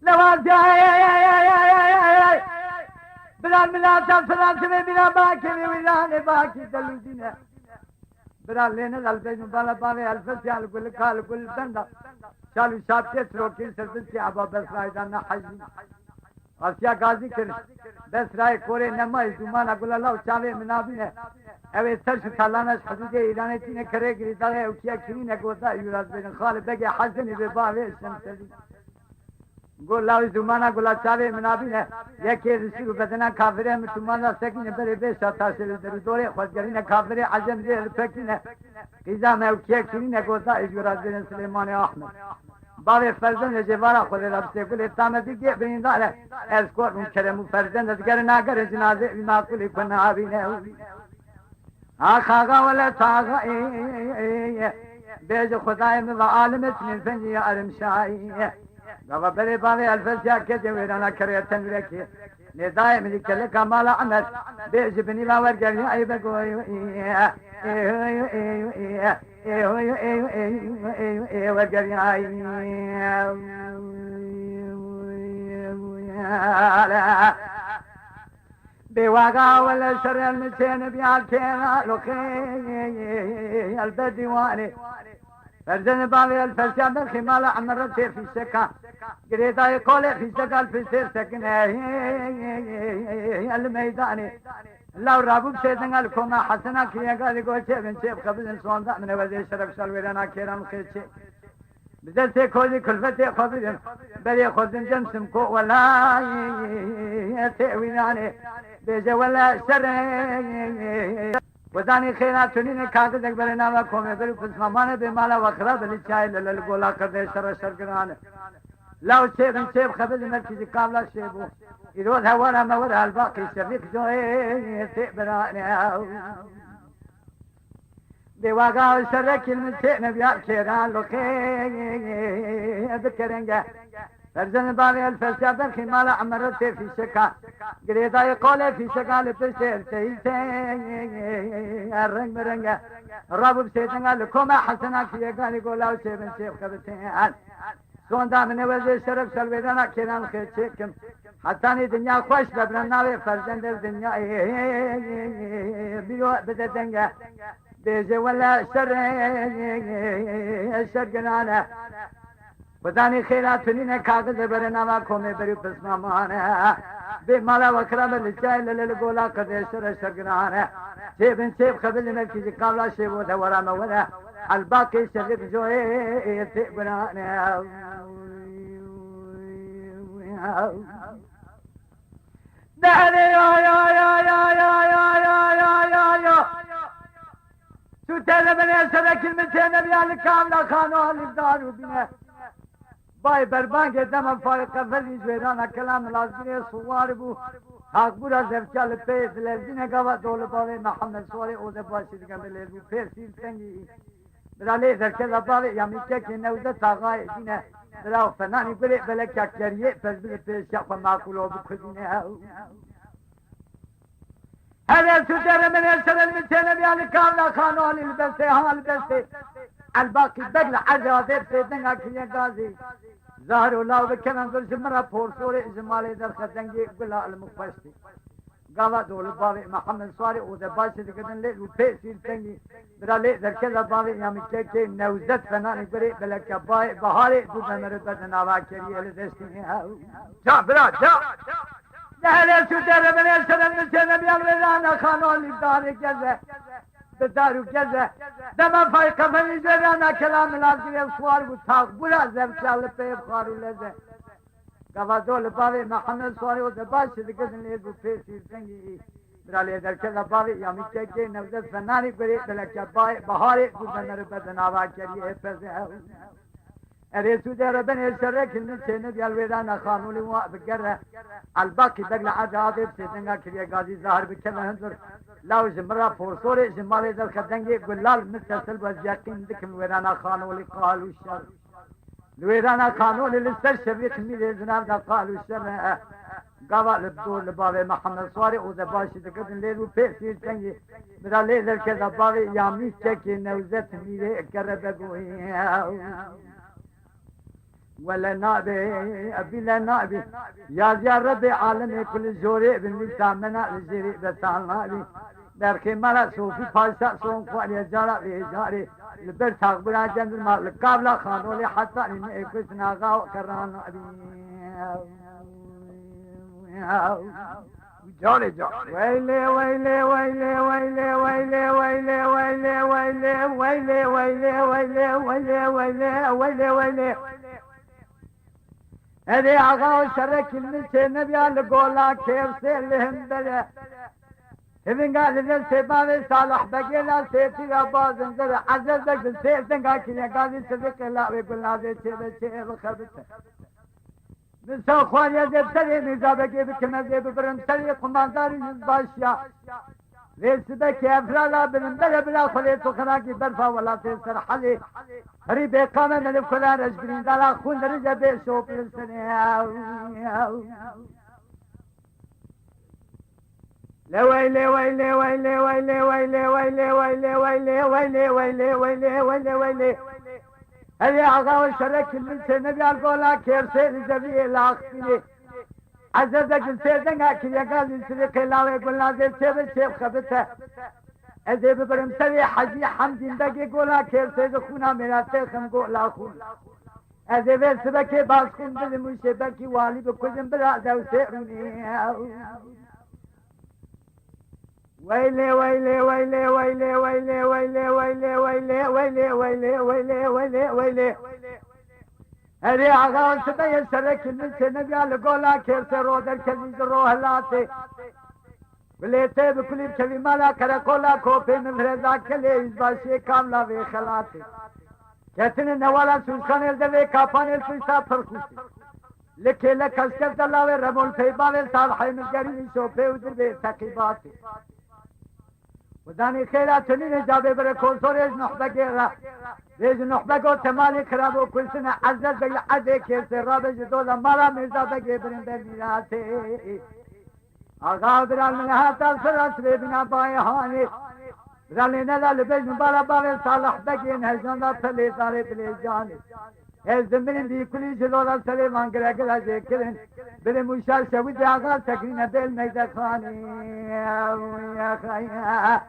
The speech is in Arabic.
لوازي بلا ملاتا فرانسوي بلا باكي ويلاني باكي دلوزينه بلا لين الألفين بالا بالا ألفسي على كل كال كل بندا شالو شابتي سروكي سربسي أبا بس رايدانا حجي أشياء غازي كر بس راي كوري نما زمان أقول الله شالي منابينه أبي سرش ثلاثة حدود إيران تينه كره قريداله وكيا كرينه قوتا يورات بين خال بقى حسن بباوي شمسدي قول الله زمان أقول الله شالي منابينه يكيد شو بدنا كافره متمانا سكين بري بيش تاسل درودوري خدجرينه كافره عجم زي الفكينه إذا ما وكيا كرينه قوتا يورات بين سليمان أحمد باوی فرزند جوارا خود رب سے کل تامتی کے بریندار ہے اس کو ان کرم فرزند ذکر نہ کر جنازے ما کل فنا بھی نہ ہوئی آخا ولا تاغا بیج خدای من عالم من فنی ارم شای گوا بری باوی الفسیا کے دیورانا کرے تنگرے کے ندای من کل کمال عمل بیج بنی باور گرنی ای بگوی بواقع ولا شر المسين بيعكينا لخي البديواني فرزن بالي الفسيا من خمال عمرتي في سكا قريدا يقول في سكا في سير سكنه الميداني لو رابوب سيدنا الكوما حسنا كيا قال يقول شيء من شيء قبل صوان من وزير شرف شلويرنا كيران خيشي بدل كوزي كلفتي خبرين بل خذن جنسم كو ولا تأويناني بيجا ولا شر وزاني خيرات تنين كاغذ اكبرنا وكومي بل قسمانا بمالا وخراب للشاي للقولا كده شر شرقنان لو شيء من شيء خبز مركزي قابلة شيبو يروض هوانا مورها الباقي شريك جوي تقبراني بواقع شرك المسيء نبيع كيران لخي بكرنجة فرزن بابي الفسيا برخي مالا عمرتي في شكا قريدا يقول في شكا لبسير تيسي الرنج مرنجة رابو بسيطنها لكوما حسنا كي يقال يقول لاو شيء من شيء خبتين سون دامن وزي شرف سلويدانا كيران خيشيكم حتاني دنيا خوش ببرناوي فرزن در دنيا بيو بدتنجة بيجي ولا شر قنانا وذاني خيرات فنين كاغذ برنا ما كومي بريو بسما مانا بمالا وكرام للجاي للقولا قد شر قنانا شيب شيب خبل مركزي قابلا شيب وثورا مولا الباقي شرق جوي تقبرانا دهني يا شو تهلا من يسرى كلمتين نبي الكاملة خانوها الإبدار وبنا باي بربان قدام فارقة فلي جويرانا كلام لازمية صوار بو حاقبورا زفجال بيت لازمية قوة دول باوي محمد سواري اوده باشد قبل بو پير سير تنگي برالي ذركذا باوي ياميكا كي نوزة تاغاي دينا براو فناني بلي بلك اكتريه بس بلي پير شاقا ماقولو بكدينه هذا سجر من يسر المتين بيان كاملا خانوها للبسي ها البسي الباقي بقل عزازي بسيدنا كي غازي ظهر الله بكنا نقول جمرة فورسوري جمالي در خزنجي قلا المقفشتي قالا دول باوي محمد صاري وذا باشي دقدن لي وبيسير تنجي برا لي در كذا باوي يامي كيكي نوزت فناني بري بلك باي بهاري دودا مرتبت ناوا كريه لدستيني جا برا جا دهل سجر من يسر المتين بيان ويرانا خانوها للدار كذا بدارو كذا دم فايقة من جرانا كلام لازم يصوار وطاق بلا زبشال بيب خارو لذا قفازول باوي محمد صواري وزباشي دقزن ليزو فيسي سنجي برالي در كذا باوي يامي كيكي نوزت فناني بري بلك باي بهاري دوزن ربت ناوا كريه فزه اريسو دير بن يشرك المتين بيالويرانا خانولي وابقره الباقي دقل عجادب سيدنگا كريه غازي ظاهر بكذا هنزر لاو جمرا فورسوري جمالي در خدنگي قلال مستسل وزيقين دكم ويرانا خانولي قالوا الشر ويرانا خانولي للسر شبيك ميلي زناب دا قالوا الشر قاوا لبدو لباوي محمد صواري وذا باشي دقدن ليلو بيسير تنجي برا ليزر كذا باوي يامي شكي نوزت ميلي قرب قوي ولا نابي أبي لا نابي يا ربي عالمي كل زوري بالنسام منا الزيري بسال نابي دركي مالا صوفي فالسا صوم فالي جارا بيجاري لبر تاقبلا جندر ما لقابلا خانولي حتى إني كسنا غاو كران نابي جاري جاري ويلي ويلي ويلي ويلي ويلي ويلي ويلي ويلي ويلي ويلي ويلي ويلي ويلي ويلي ويلي هذه آغا شرك المسي نبي القولا كيف سيلهم بلا إذن قال إذن سيباني صالح بقينا سيتي غاباز انزل عززك سيتن قال كي قال صدق الله ويقول نازل شيء بخبته من سو خوان يزيب سري نزابكي بكما زيب برم سري قمانداري يزباشيا ليسبك افرالا بن بلا خليت خراكي برفا ولا تسر حلي قريب قامه من الفلان رجبين دلا خون رجا بيشو بالسنه لا ويلي ويلي ويلي ويلي ويلي ويلي ويلي ويلي ويلي ويلي ويلي ويلي ويلي هذه اغا وشرك من نبي القولا كيف سيد جبي الاخير عززك السيدنا كي قال يسرق الله ويقول نازل شيب خبته ازي ببرم سري حجي حمدي بقي قولا كيف سيد خونا مراتي خم قولا خون ازي بسبكي باسكن بالمشبكي والي بكجن برادة وسيروني ويلي ويلي ويلي ويلي ويلي ويلي ويلي ويلي ويلي ويلي ويلي ويلي ويلي هذه آغا سبيل سرك المسي نبي القولا كيف سرودر كذيز روح لاتي بليتي بكليب كذي مالا كرقولا كوبي من فرزا كلي إزباشي كاملا في خلاتي كتن نوالا سوشان الدوي كابان الفيسا فرخوشي لكي لك اسكرت الله ورمول فيبان صالحي من قريب شوفي ودر بي تقيباتي وداني خيرا تنين جابي بركون سوريج نحبة جيرا ليج نحبة قو تمالي خرابو كل سنة عزز بي عدي كيسي رابج دولا مرا ميزا بقي برن برميلاتي آغا برال من هاتا سرس بنا باي هاني برالي نلا لبج مبارا باوي صالح بقي نهجان دا تلي داري بلي جاني الزمن دي كل جلولا سليمان قرقلا ذكرن بلي مشال شويد آغا سكرين بالميدة خاني يا خيا